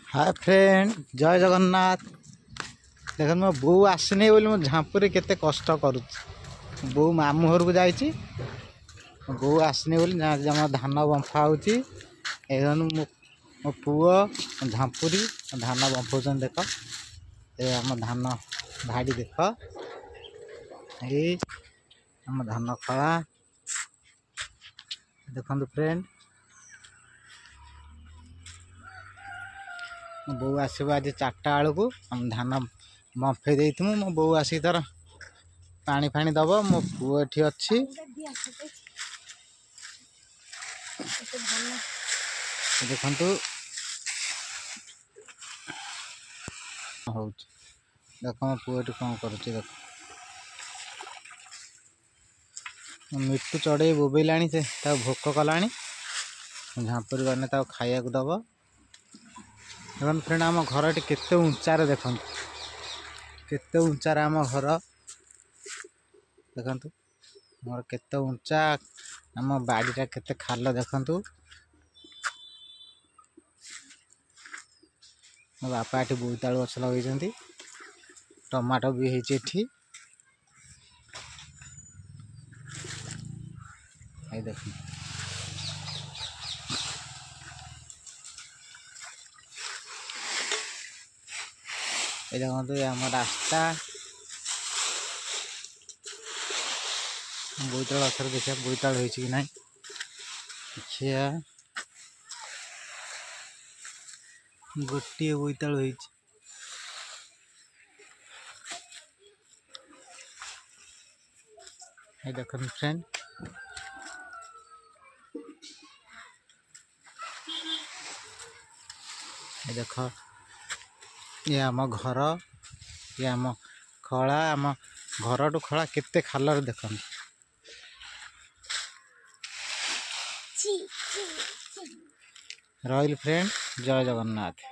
Hi friend, जय जगन्नाथ। देख मो बो आसनी बोली मो झांपुरी केते कष्ट करुच्ची। बो मामू घर को जाइए, बो आसनी बोली जम धान बंफा होची। मो पुओ झांपुरी धान बंफाउछन। देख ये आम धान भाड़ी, देख ये आम धान खला देखु फ्रेंड। मो बो आसो आज 4टा बेलू आम धान बंफे दे मो बो आसिक तार पानी फाणी दब। मो पुओ एठी अच्छी देखु हो देख मो पुओ एठी कौन करुच्ची। देख मिट्टू चढ़े बोबेला से भोक कला झांपुरी गने खाया दब। देखो फ्रेंड आम घर केते उच्चार, देखो केते उच्चार आम घर। देखु मोर केते उच्चा आम बाड़ीटा केते खाल। देखु मो बापा ये बोईतालु गछ लगे, टमाटो भी होती। देख ये देखो आम रास्ता बोईताल गछर देखिए बोईताल होती कि ना देखिए। गोटे बोईताल होती। देख फ्रेंड देख ये आम घर, ये आम खला। आम घर टू खला केते खाल देख। रही फ्रेंड, जय जगन्नाथ।